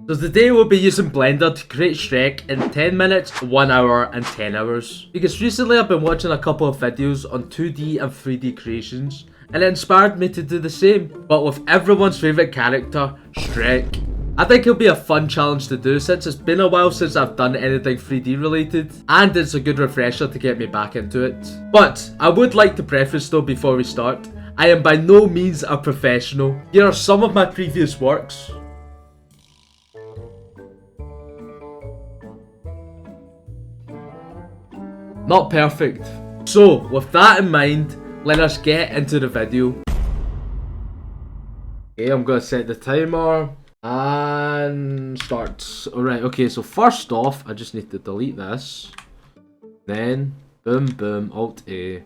So today we'll be using Blender to create Shrek in 10 minutes, 1 hour and 10 hours. Because recently I've been watching a couple of videos on 2D and 3D creations, and it inspired me to do the same, but with everyone's favourite character, Shrek. I think it'll be a fun challenge to do since it's been a while since I've done anything 3D related, and it's a good refresher to get me back into it. But I would like to preface though before we start, I am by no means a professional. Here are some of my previous works. Not perfect. So, with that in mind, let us get into the video. Okay, I'm gonna set the timer and start. Alright, okay, so first off, I just need to delete this. Then, boom, boom, Alt A.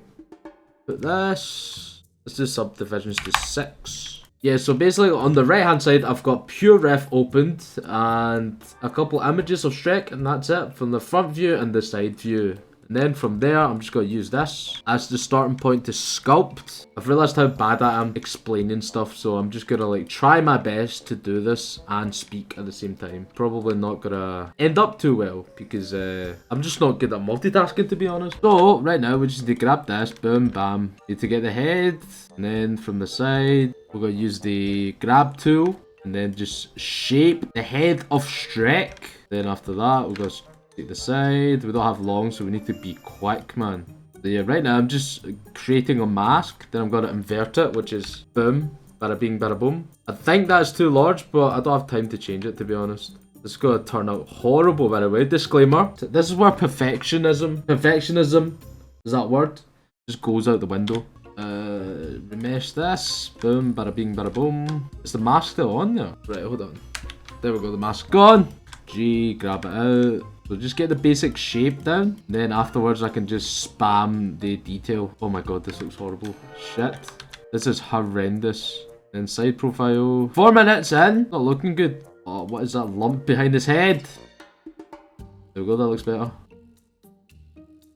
Put this. Let's do subdivisions to 6. Yeah, so basically on the right hand side, I've got pure ref opened and a couple images of Shrek, and that's it from the front view and the side view. And then from there, I'm just going to use this as the starting point to sculpt. I've realised how bad I am explaining stuff, so I'm just going to like try my best to do this and speak at the same time. Probably not going to end up too well because I'm just not good at multitasking, to be honest. So right now we just need to grab this, boom, bam. Need to get the head, and then from the side, we're going to use the grab tool and then just shape the head of Shrek. Then after that, we're going to take the side. We don't have long, so we need to be quick, man. So yeah, right now I'm just creating a mask. Then I'm going to invert it, which is boom, bada bing, bada boom. I think that's too large, but I don't have time to change it, to be honest. It's going to turn out horrible, by the way. Disclaimer. This is where perfectionism, is that word? Just goes out the window. Remesh this. Boom, bada bing, bada boom. Is the mask still on there? Right, hold on. There we go, the mask gone. G, grab it out. So just get the basic shape down, then afterwards I can just spam the detail. Oh my god, this looks horrible. Shit. This is horrendous. Then side profile. 4 minutes in. Not looking good. Oh, what is that lump behind his head? There we go, that looks better.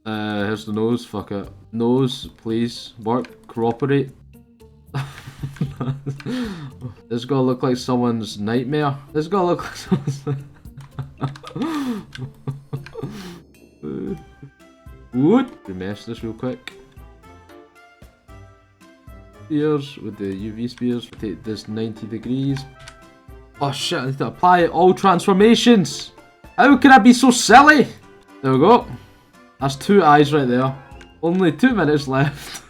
Here's the nose. Fuck it. Nose, please. Work. Cooperate. This is gonna look like someone's nightmare. This is gonna look like someone's... Wood. Remesh this real quick. Spears with the UV spears. Take this 90 degrees. Oh shit, I need to apply all transformations. How can I be so silly? There we go. That's 2 eyes right there. Only 2 minutes left.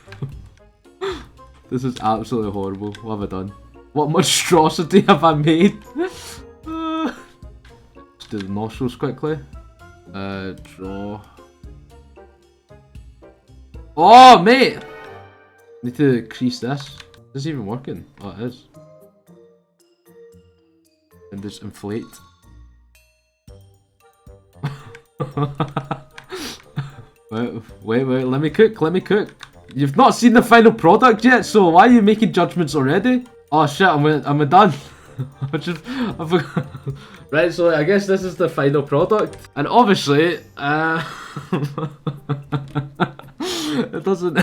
This is absolutely horrible. What have I done? What monstrosity have I made? Let's do the nostrils quickly. Draw. Oh, mate! Need to crease this. Is this even working? Oh, it is. And just inflate. Wait, let me cook. You've not seen the final product yet, so why are you making judgments already? Oh shit, I'm done. I forgot. Right, so I guess this is the final product. And obviously, it doesn't...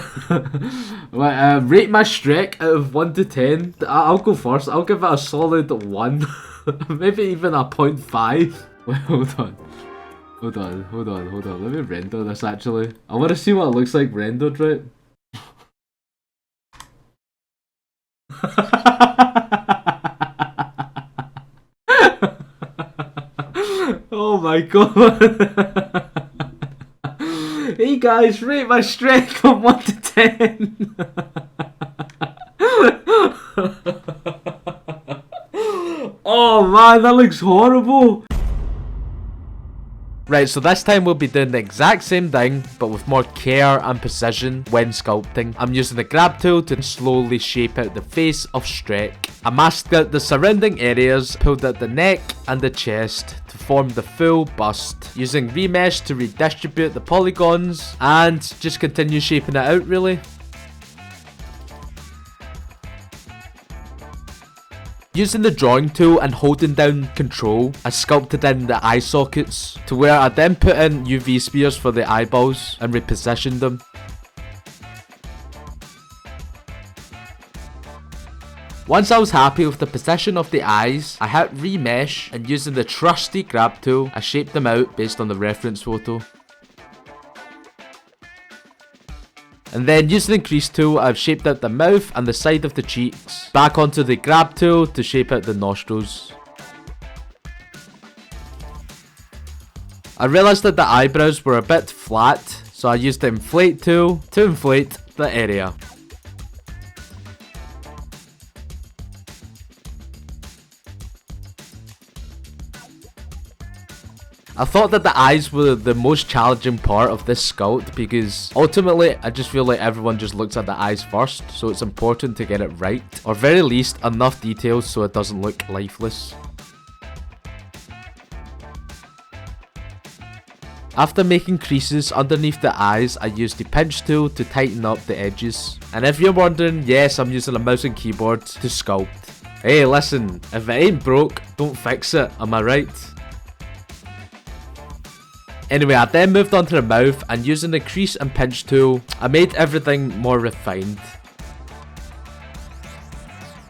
Right, rate my Shrek out of 1 to 10. I'll go first. I'll give it a solid 1. Maybe even a 0.5. Wait, hold on. Let me render this actually. I want to see what it looks like rendered, right? Oh my god. Hey guys, rate my Shrek from 1 to 10. Oh man, that looks horrible. Right, so this time we'll be doing the exact same thing, but with more care and precision when sculpting. I'm using the grab tool to slowly shape out the face of Shrek. I masked out the surrounding areas, pulled out the neck and the chest to form the full bust, using remesh to redistribute the polygons, and just continue shaping it out really. Using the drawing tool and holding down control, I sculpted in the eye sockets, to where I then put in UV spears for the eyeballs and repositioned them. Once I was happy with the position of the eyes, I hit remesh, and using the trusty grab tool, I shaped them out based on the reference photo. And then using the increase tool, I've shaped out the mouth and the side of the cheeks. Back onto the grab tool to shape out the nostrils. I realised that the eyebrows were a bit flat, so I used the inflate tool to inflate the area. I thought that the eyes were the most challenging part of this sculpt because ultimately I just feel like everyone just looks at the eyes first, so it's important to get it right, or very least enough details so it doesn't look lifeless. After making creases underneath the eyes, I used the pinch tool to tighten up the edges. And if you're wondering, yes, I'm using a mouse and keyboard to sculpt. Hey, listen, if it ain't broke, don't fix it, am I right? Anyway, I then moved on to the mouth, and using the crease and pinch tool, I made everything more refined.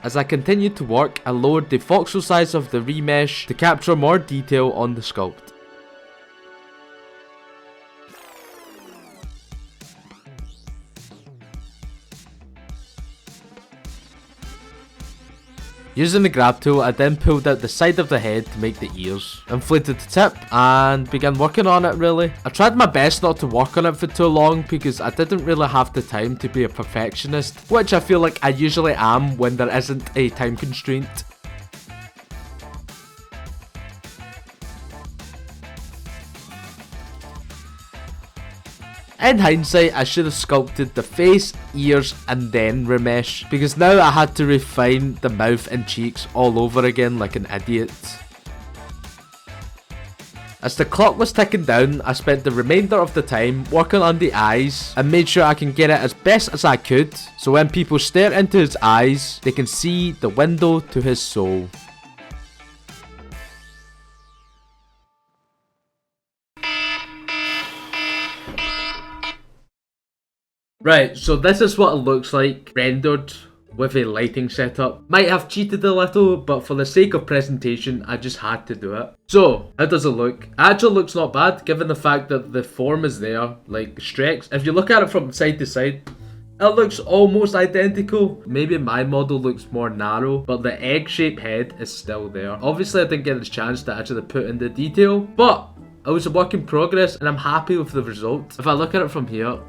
As I continued to work, I lowered the voxel size of the remesh to capture more detail on the sculpt. Using the grab tool, I then pulled out the side of the head to make the ears, inflated the tip, and began working on it really. I tried my best not to work on it for too long because I didn't really have the time to be a perfectionist, which I feel like I usually am when there isn't a time constraint. In hindsight, I should have sculpted the face, ears, and then remesh, because now I had to refine the mouth and cheeks all over again like an idiot. As the clock was ticking down, I spent the remainder of the time working on the eyes and made sure I can get it as best as I could, so when people stare into his eyes, they can see the window to his soul. Right, so this is what it looks like rendered with a lighting setup. Might have cheated a little, but for the sake of presentation, I just had to do it. So, how does it look? It actually looks not bad, given the fact that the form is there, like Shrek's. If you look at it from side to side, it looks almost identical. Maybe my model looks more narrow, but the egg-shaped head is still there. Obviously, I didn't get the chance to actually put in the detail, but it was a work in progress, and I'm happy with the result. If I look at it from here,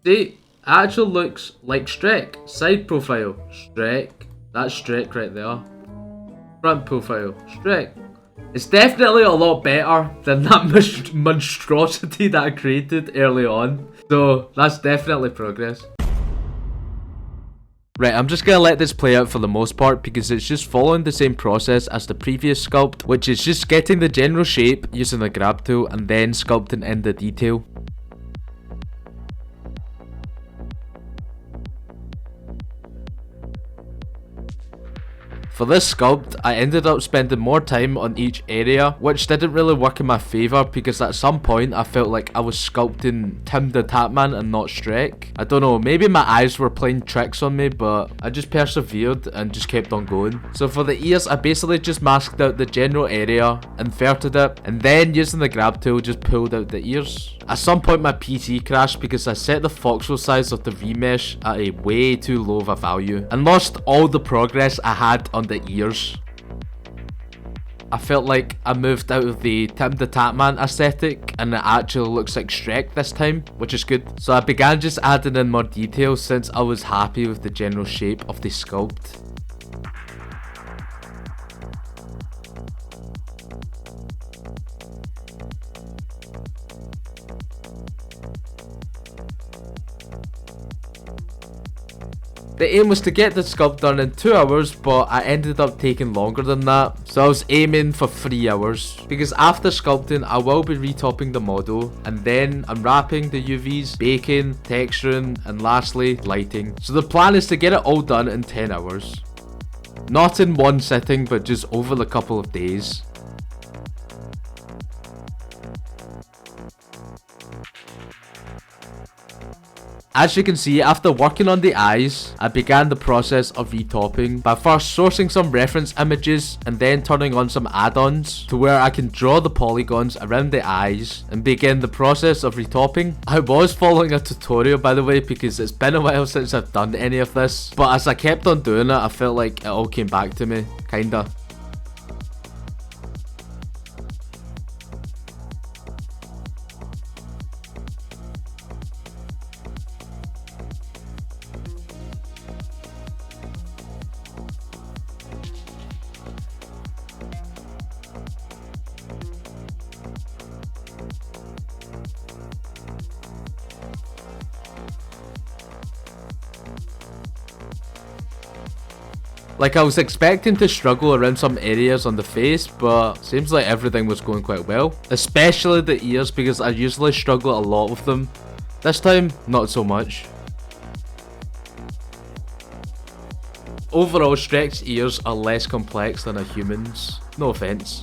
see? It actually looks like Shrek. Side profile, Shrek. That's Shrek right there. Front profile, Shrek. It's definitely a lot better than that monstrosity that I created early on. So that's definitely progress. Right, I'm just gonna let this play out for the most part because it's just following the same process as the previous sculpt, which is just getting the general shape using the grab tool and then sculpting in the detail. For this sculpt, I ended up spending more time on each area, which didn't really work in my favour because at some point I felt like I was sculpting Tim the Tatman and not Shrek. I don't know, maybe my eyes were playing tricks on me, but I just persevered and just kept on going. So for the ears, I basically just masked out the general area, inverted it, and then using the grab tool just pulled out the ears. At some point my PC crashed because I set the voxel size of the remesh at a way too low of a value and lost all the progress I had on the ears. I felt like I moved out of the Tim the Tatman aesthetic and it actually looks like Shrek this time, which is good. So I began just adding in more details since I was happy with the general shape of the sculpt. The aim was to get the sculpt done in 2 hours, but I ended up taking longer than that, so I was aiming for 3 hours. Because after sculpting, I will be retopping the model, and then unwrapping the UVs, baking, texturing, and lastly, lighting. So the plan is to get it all done in 10 hours. Not in one sitting, but just over a couple of days. As you can see, after working on the eyes, I began the process of retopping by first sourcing some reference images and then turning on some add-ons to where I can draw the polygons around the eyes and begin the process of retopping. I was following a tutorial, by the way, because it's been a while since I've done any of this, but as I kept on doing it, I felt like it all came back to me, kinda. Like, I was expecting to struggle around some areas on the face, but seems like everything was going quite well. Especially the ears, because I usually struggle a lot with them. This time, not so much. Overall, Shrek's ears are less complex than a human's. No offense.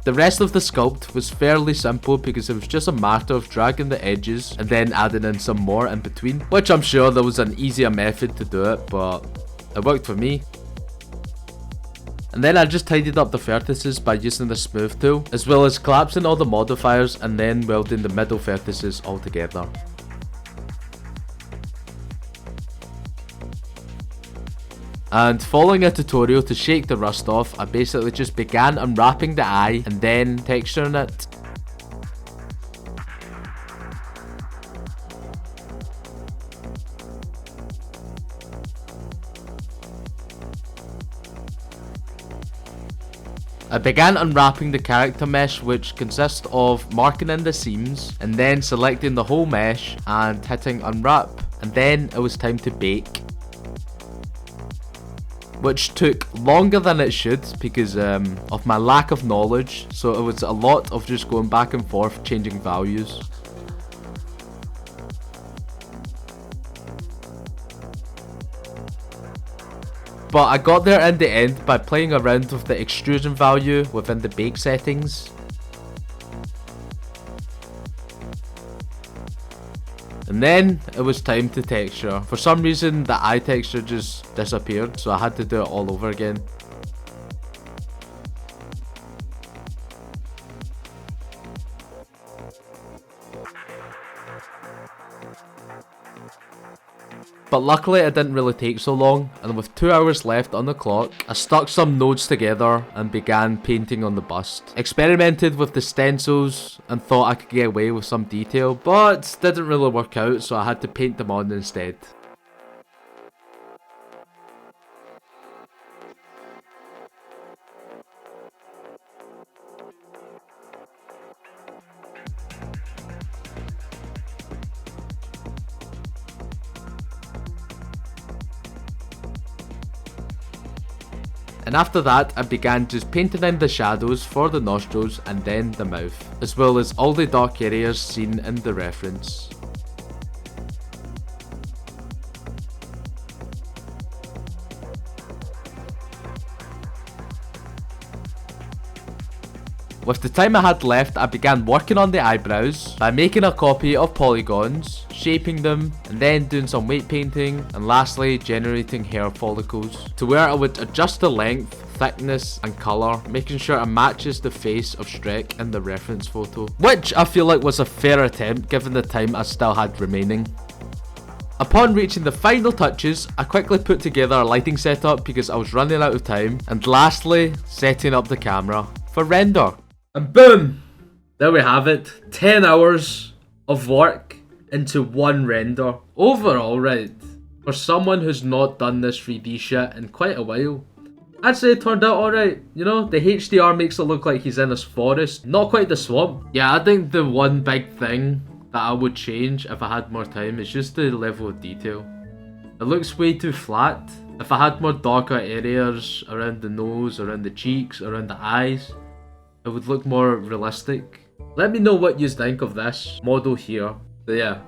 The rest of the sculpt was fairly simple because it was just a matter of dragging the edges and then adding in some more in between, which I'm sure there was an easier method to do it, but it worked for me. And then I just tidied up the vertices by using the smooth tool, as well as collapsing all the modifiers and then welding the middle vertices all together. And following a tutorial to shake the rust off, I basically just began unwrapping the eye and then texturing it. I began unwrapping the character mesh, which consists of marking in the seams and then selecting the whole mesh and hitting unwrap, and then it was time to bake. Which took longer than it should because of my lack of knowledge, so it was a lot of just going back and forth changing values. But I got there in the end by playing around with the extrusion value within the bake settings. And then it was time to texture. For some reason the eye texture just disappeared, so I had to do it all over again. But luckily it didn't really take so long, and with 2 hours left on the clock, I stuck some nodes together and began painting on the bust. Experimented with the stencils and thought I could get away with some detail, but didn't really work out, so I had to paint them on instead. And after that, I began just painting in the shadows for the nostrils and then the mouth, as well as all the dark areas seen in the reference. With the time I had left, I began working on the eyebrows by making a copy of polygons, shaping them, and then doing some weight painting, and lastly generating hair follicles, to where I would adjust the length, thickness and colour, making sure it matches the face of Shrek in the reference photo, which I feel like was a fair attempt given the time I still had remaining. Upon reaching the final touches, I quickly put together a lighting setup because I was running out of time, and lastly setting up the camera for render. And boom! There we have it. 10 hours of work into one render. Overall, right, for someone who's not done this 3D shit in quite a while, I'd say it turned out alright. You know, the HDR makes it look like he's in a forest, not quite the swamp. Yeah, I think the one big thing that I would change if I had more time is just the level of detail. It looks way too flat. If I had more darker areas around the nose, around the cheeks, around the eyes, it would look more realistic. Let me know what you think of this model here. So yeah.